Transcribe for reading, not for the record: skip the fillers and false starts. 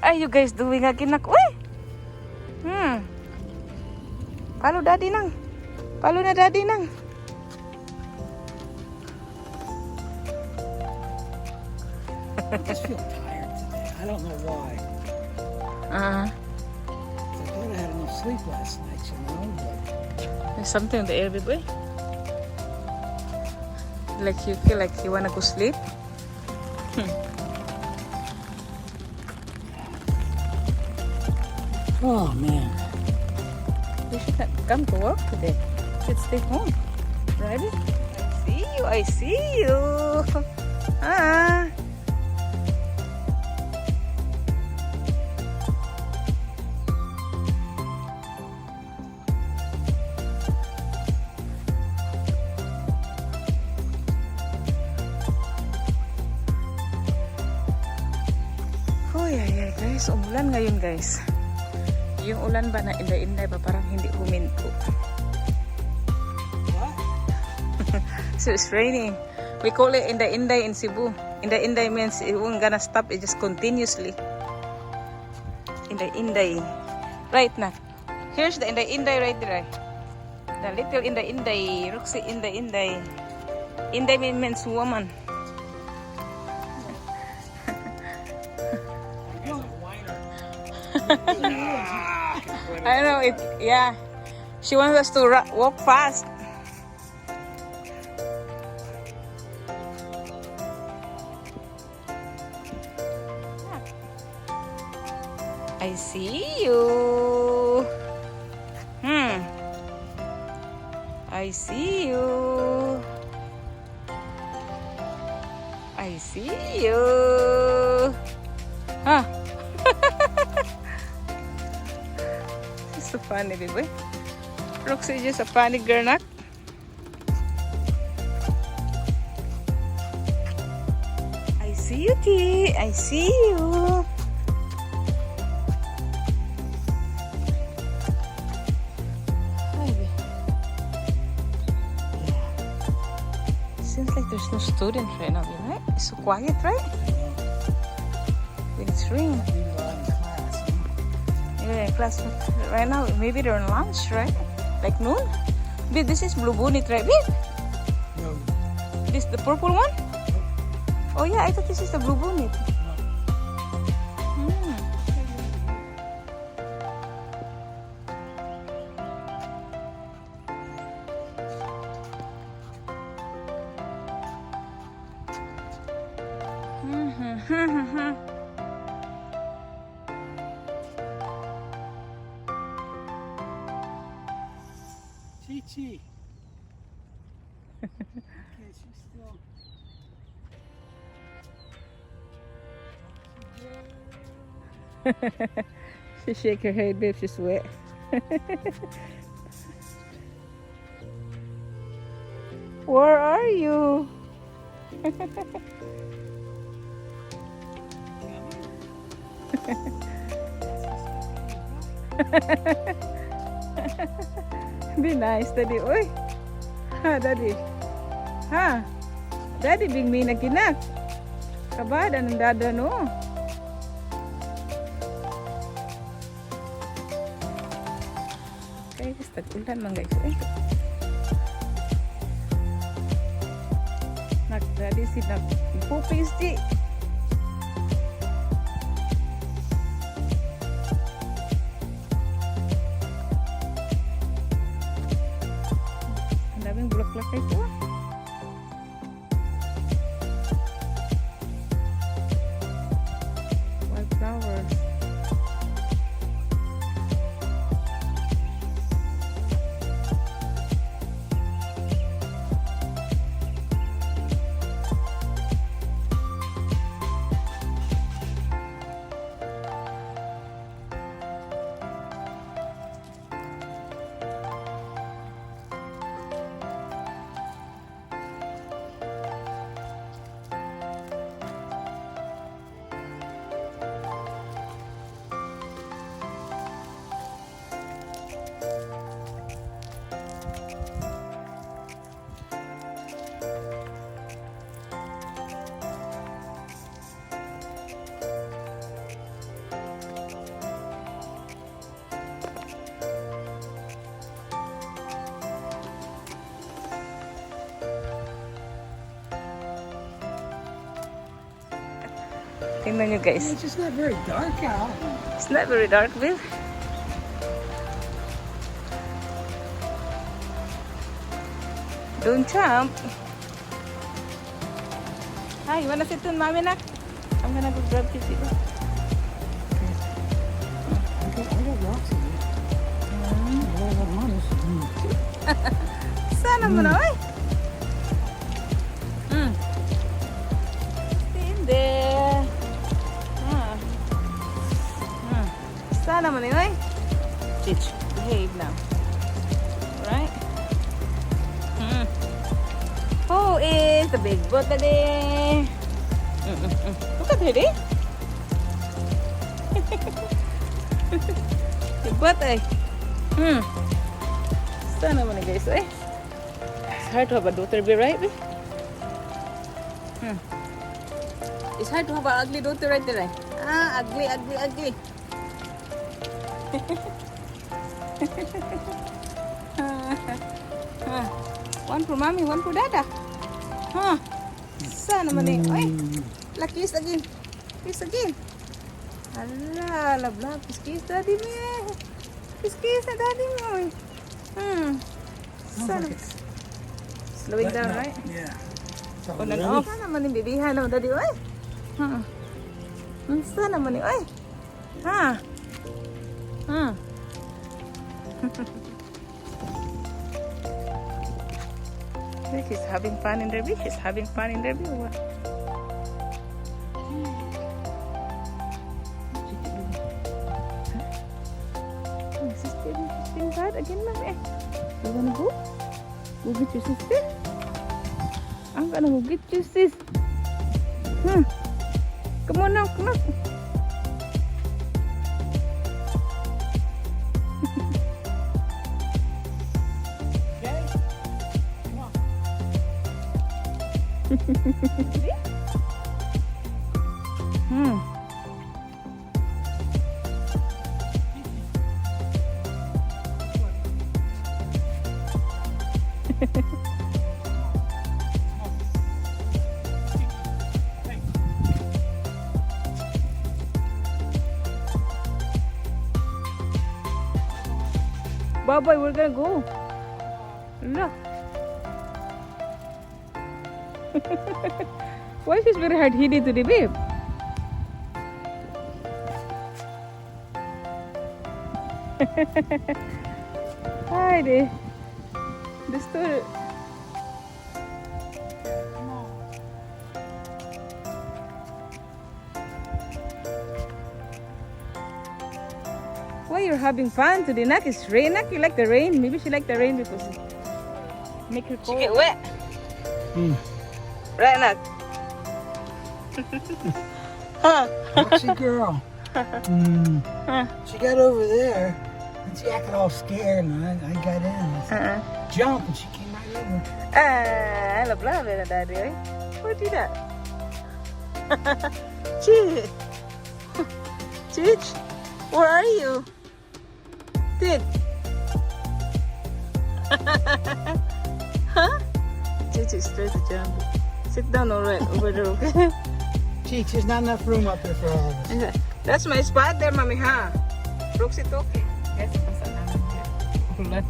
are you guys doing again? Uy! Follow daddy nang. Follow na daddy nang. I just feel tired today. I don't know why. I thought I had enough sleep last night, you know, but There's something in the air, baby. Like you feel like you wanna go sleep. oh man. You should not come to work today. You should stay home. Right? I see you. I see you. Ah. Oh yeah, guys. Umulan ngayon, guys. Yung ulan ba na inday-inday ba parang hindi huminto. What? So it's raining. We call it inday-inday in Cebu. Inday-inday means it won't gonna stop. It just continuously. Inday-inday. Right na. Here's the inday-inday right there. The little inday-inday. Roxy inday-inday. Inday means woman. I know it. Yeah, she wants us to walk fast. I see you. I see you. I see you. Huh? So funny, baby. Roxy is just a funny girl, nak. I see you, T. I see you. Baby. Seems like there's no students right now, right? It's so quiet, right? When it's raining. Yeah, class right now. Maybe they're on lunch, right? Like noon. Babe, this is blue bonnet, right, babe? No. This the purple one? Oh yeah, I thought this is the blue bonnet. Chi. Okay, she's still. She shake her head, babe. She's wet. Where are you? Be nice, Daddy. Uy. Ha, Daddy. Ha. Daddy, bing may naginak. Kabada ng dada, no? Guys, tag-ulan man, guys. Daddy, si nag-pupis, di. Daming bulaklak ito. Wildflowers. Tingnan nyo guys. It's just not very dark out. It's not very dark, babe. Don't jump. Hi, you wanna sit on mommy nak? I'm gonna go grab you. I got rocks in here. I got money. Sana mo na, oy. Stay in there. Sana mo na, oy. Teach, behave now. Right? Who is the big boat today? Look at her, eh? Big boat, eh? Sana mo na, guys, eh? It's hard to have a daughter, be right? It's hard to have an ugly daughter right there. Ah, ugly, ugly, ugly. One for mommy, one for dada. Huh? Sana man eh. Ay, la kiss again. Kiss again. Ala, love, love. Kiss, kiss daddy mo eh. Kiss, kiss na daddy mo eh. Sana. Slowing down, right? Yeah. On and off. Sana man yung bibihan mo, daddy. Ay. Sana man yung, ay. Ha? Ha? She's having fun in their view. She's having fun in their view. She's being bad again, mommy. You wanna go? Go get your sister? I'm gonna go get you, sis. Come on now, come on. Bye-bye, we're gonna go. Look. Why is this very hard-headed today, babe? Hi, the story. Why you're having fun today? Nak, it's rain. Nak, you like the rain? Maybe she like the rain because it make her cold. She get wet. Right, Nak? Foxy girl. She got over there and she acted all scared, and I got in. I said, jump, and she came right over. I love it, Daddy. Eh? What did that? Chich, Chich, where are you? Did? Huh? Chich is straight to jump. Sit down alright over there, okay? Cheech, there's not enough room up there for all of us. That's my spot there, Mommy, huh? Brooks, it okay? Yes, it's Umulan.